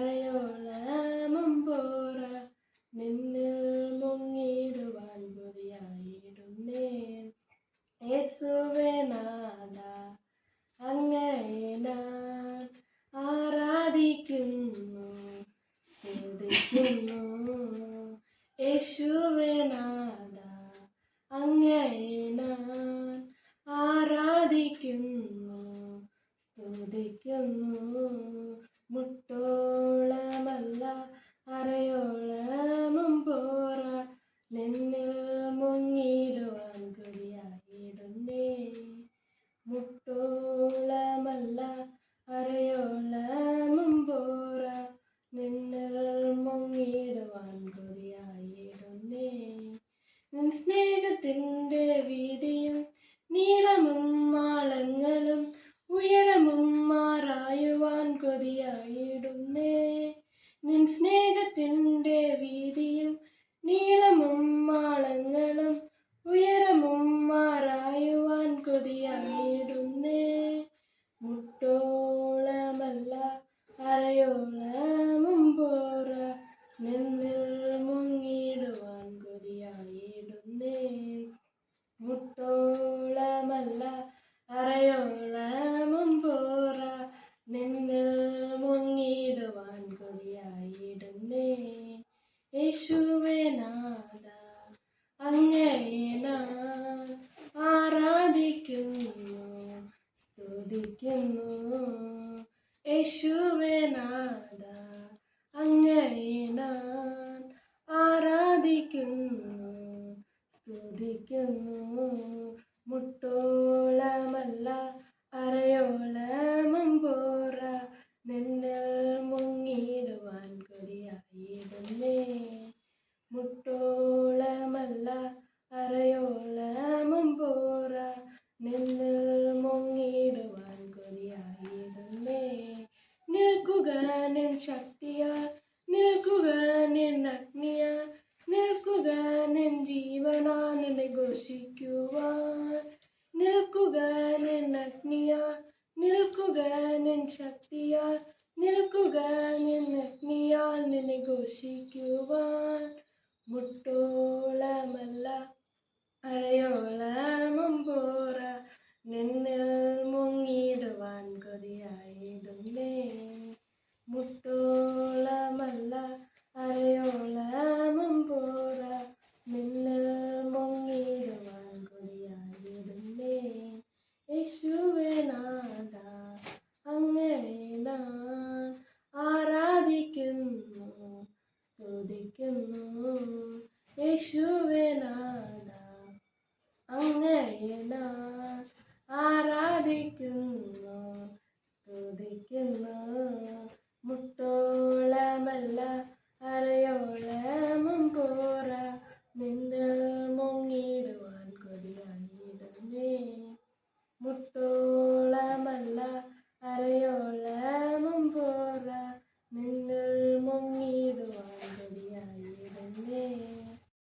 അരയോളമും പോര നിന്നിൽ മുങ്ങിടുവാൻ കൊതിയായിടുന്നേ. യേശുവേ നാഥ അങ്ങയെ ഞാൻ ആരാധിക്കുന്നു സ്തുതിക്കുന്നു. യേശുവേ നാഥ അങ്ങയെ ഞാൻ ആരാധിക്കുന്നു സ്തുതിക്കുന്നു. മുട്ടോളമല്ല അരയോളമും പോര നിന്നിൽ മുങ്ങിടുവാൻ കൊതിയായിടുന്നേ. മുട്ടോളമല്ല അരയോളമും പോര നിന്നിൽ മുങ്ങിടുവാൻ കൊതിയായിടുന്നേ. നിൻ സ്നേഹത്തിൻ്റെ വീതിയും നീളമും ആഴങ്ങളും ഉയരമും ആരായുവാൻ കൊതിയായിടുന്നേ. നിൻ സ്നേഹത്തിൻ്റെ വീതിയും നീളമും ആഴങ്ങളും ഉയരമും ആരായുവാൻ കൊതിയായിടുന്നേ. മുട്ടോളമല്ല അരയോളമും പോര നിന്നിൽ മുങ്ങിടുവാൻ കൊതിയായിടുന്നേ. മുട്ടോളമല്ല അരയോളമും പോര നിന്നിൽ മുങ്ങിടുവാൻ കൊതിയായിടുന്നേ. യേശുവേ നാഥ അങ്ങയെ ഞാൻ ആരാധിക്കുന്നു സ്തുതിക്കുന്നു. യേശുവേ നാഥ അങ്ങയെ ഞാൻ ആരാധിക്കുന്നു സ്തുതിക്കുന്നു. മുട്ടോളമല്ല അരയോളമും പോര നിന്നിൽ മുങ്ങിടുവാൻ കൊതിയായിടുന്നേ. മുട്ടോളമല്ല അരയോളമും പോര നിന്നിൽ മുങ്ങിടുവാൻ കൊതിയായിടുന്നേ. നിൽക്കുക നിൻ ശക്തിയാൽ നിൽക്കുക നിൻ അഗ്നിയാൽ നിൽക്കുക നിൻ ജീവനാൽ നിന്നെ ഘോഷിക്കുവാൻ. നിൽക്കുക നിൻ അഗ്നിയാൽ നിൽക്കുക നിൻ ശക്തിയാൽ നിൽക്കുക നിൻ അഗ്നിയാൽ നിന്നെ ഘോഷിക്കുവാൻ. മുട്ടോളമല്ല അരയോളമും പോര നിന്നിൽ മുങ്ങിടുവാൻ കൊതിയായിടുന്നേ. മുട്ടോ